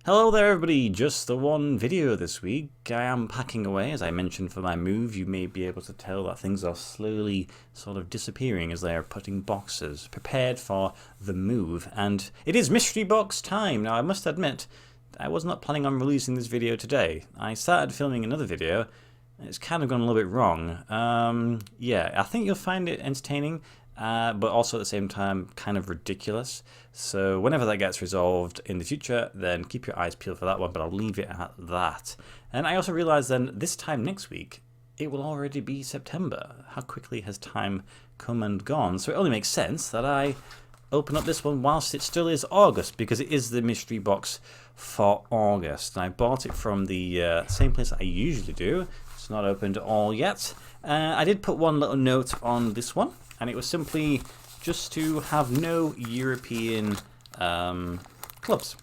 Hello there everybody, just the one video this week. I am packing away, as I mentioned for my move. You may be able to tell that things are slowly sort of disappearing as they are putting boxes, prepared for the move. And it is mystery box time. Now I must admit, I was not planning on releasing this video today. I started filming another video, and it's kind of gone a little bit wrong. Yeah, I think you'll find it entertaining. But also at the same time kind of ridiculous. So whenever that gets resolved in the future, then keep your eyes peeled for that one, but I'll leave it at that. And I also realised then this time next week, it will already be September. How quickly has time come and gone? So it only makes sense that I open up this one whilst it still is August, because it is the mystery box for August. And I bought it from the same place I usually do. It's not opened all yet. I did put one little note on this one. And it was simply just to have no European clubs.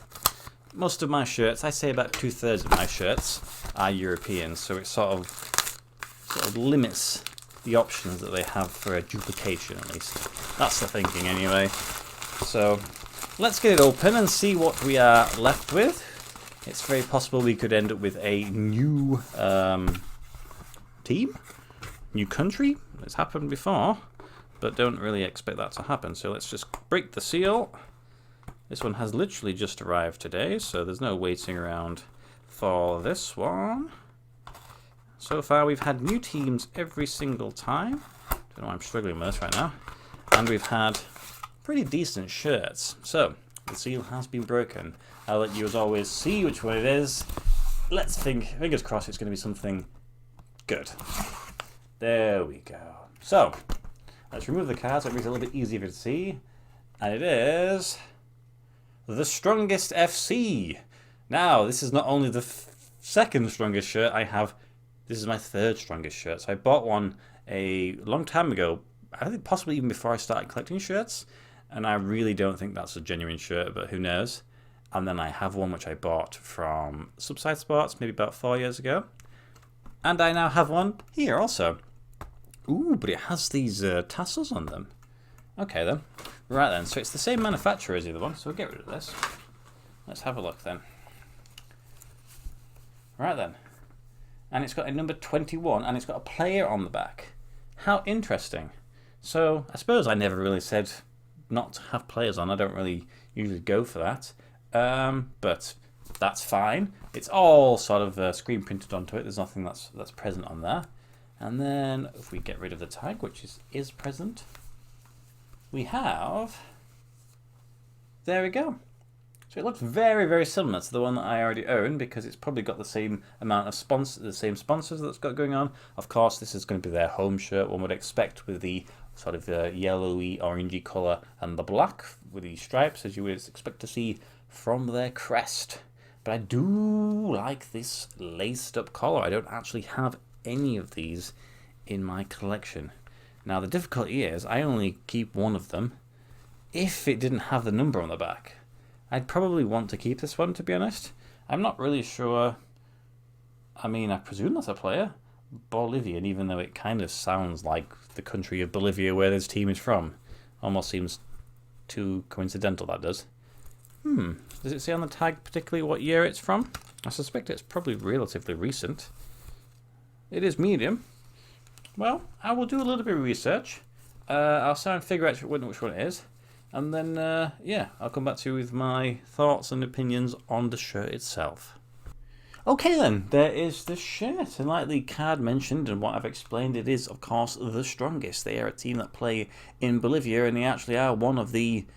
Most of my shirts, I say about 2/3 of my shirts, are European, so it sort of limits the options that they have for a duplication, at least. That's the thinking, anyway. So let's get it open and see what we are left with. It's very possible we could end up with a new team, new country. It's happened before. But don't really expect that to happen. So let's just break the seal. This one has literally just arrived today, so there's no waiting around for this one. So far we've had new teams every single time. Don't know why I'm struggling with this right now. And we've had pretty decent shirts. So the seal has been broken. I'll let you as always see which one it is. Let's think, fingers crossed it's going to be something good. There we go. So let's remove the card so it makes it a little bit easier to see. And it is the Strongest FC. Now, this is not only the second strongest shirt I have, this is my third strongest shirt. So I bought one a long time ago, I think possibly even before I started collecting shirts. And I really don't think that's a genuine shirt, but who knows. And then I have one which I bought from Subside Sports maybe about 4 years ago. And I now have one here also. Ooh, but it has these tassels on them. Okay then. Right then, so it's the same manufacturer as the other one, so we'll get rid of this. Let's have a look then. Right then. And it's got a number 21, and it's got a player on the back. How interesting. So, I suppose I never really said not to have players on. I don't really usually go for that. But that's fine. It's all sort of screen printed onto it. There's nothing that's present on there. And then if we get rid of the tag, which is present, we have, there we go. So it looks very, very similar to the one that I already own, because it's probably got the same amount of sponsors, the same sponsors that's got going on. Of course, this is going to be their home shirt, one would expect, with the sort of yellowy, orangey colour and the black with the stripes, as you would expect to see from their crest. But I do like this laced up collar. I don't actually have any of these in my collection. Now the difficulty is I only keep one of them. If it didn't have the number on the back, I'd probably want to keep this one, to be honest. I'm not really sure. I mean, I presume that's a player. Bolivian, even though it kind of sounds like the country of Bolivia where this team is from. Almost seems too coincidental, that does. Does it say on the tag particularly what year it's from? I suspect it's probably relatively recent. It is medium. Well, I will do a little bit of research. I'll try and figure out which one it is. And then, yeah, I'll come back to you with my thoughts and opinions on the shirt itself. Okay then, there is the shirt. And like the card mentioned and what I've explained, it is, of course, the Strongest. They are a team that play in Bolivia, and they actually are one of the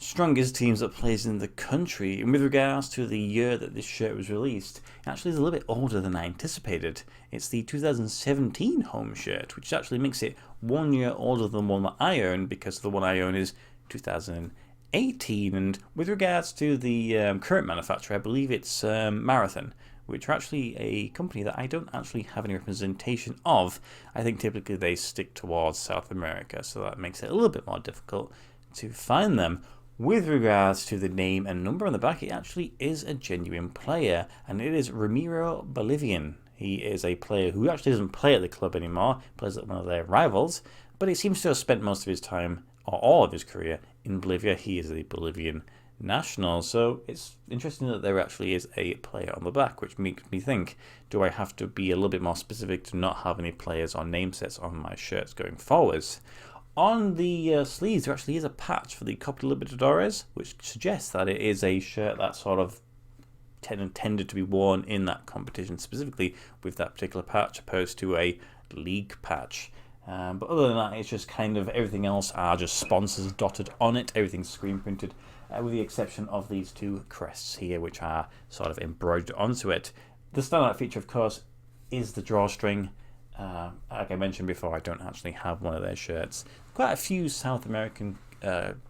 strongest teams that plays in the country. And with regards to the year that this shirt was released, it actually is a little bit older than I anticipated. It's the 2017 home shirt, which actually makes it 1 year older than the one that I own, because the one I own is 2018. And with regards to the current manufacturer, I believe it's Marathon, which are actually a company that I don't actually have any representation of. I think typically they stick towards South America, so that makes it a little bit more difficult to find them. With regards to the name and number on the back, it actually is a genuine player, and it is Ramiro Bolivian. He is a player who actually doesn't play at the club anymore, plays at one of their rivals, but he seems to have spent most of his time, or all of his career, in Bolivia. He is a Bolivian national. So it's interesting that there actually is a player on the back, which makes me think, do I have to be a little bit more specific to not have any players or name sets on my shirts going forwards? On the sleeves, there actually is a patch for the Copa Libertadores, which suggests that it is a shirt that sort of intended to be worn in that competition, specifically with that particular patch, opposed to a league patch. But other than that, it's just kind of everything else are just sponsors dotted on it. Everything's screen printed, with the exception of these two crests here, which are sort of embroidered onto it. The standout feature, of course, is the drawstring. Like I mentioned before, I don't actually have one of their shirts. Quite a few South American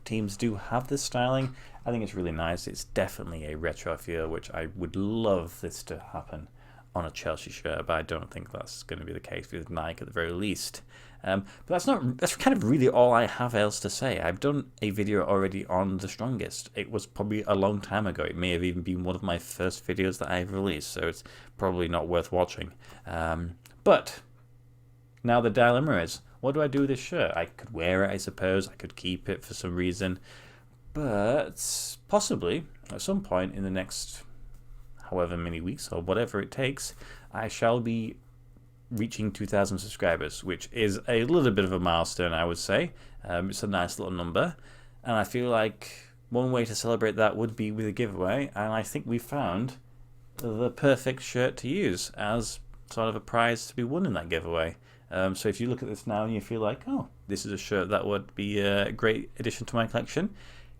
teams do have this styling. I think it's really nice. It's definitely a retro feel, which I would love this to happen on a Chelsea shirt, but I don't think that's going to be the case with Nike at the very least. But that's kind of really all I have else to say. I've done a video already on the strongest. It was probably a long time ago. It may have even been one of my first videos that I've released, so it's probably not worth watching. But now the dilemma is, what do I do with this shirt? I could wear it, I suppose. I could keep it for some reason. But possibly, at some point in the next however many weeks or whatever it takes, I shall be reaching 2,000 subscribers, which is a little bit of a milestone, I would say. It's a nice little number. And I feel like one way to celebrate that would be with a giveaway. And I think we found the perfect shirt to use as sort of a prize to be won in that giveaway. So if you look at this now and you feel like, oh, this is a shirt that would be a great addition to my collection,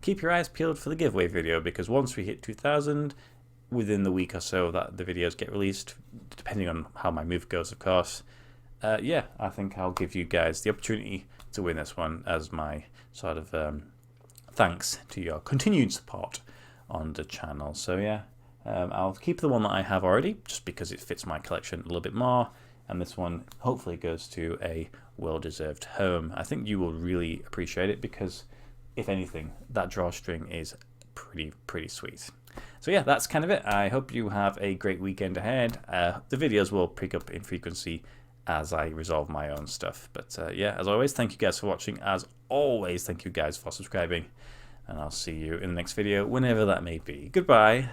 keep your eyes peeled for the giveaway video, because once we hit 2,000, within the week or so that the videos get released, depending on how my move goes, of course, yeah, I think I'll give you guys the opportunity to win this one as my sort of thanks to your continued support on the channel. So yeah, I'll keep the one that I have already, just because it fits my collection a little bit more, and this one hopefully goes to a well-deserved home. I think you will really appreciate it, because if anything, that drawstring is pretty sweet. So yeah, that's kind of it. I hope you have a great weekend ahead. The videos will pick up in frequency as I resolve my own stuff. But yeah, as always, thank you guys for watching. As always, thank you guys for subscribing. And I'll see you in the next video, whenever that may be. Goodbye.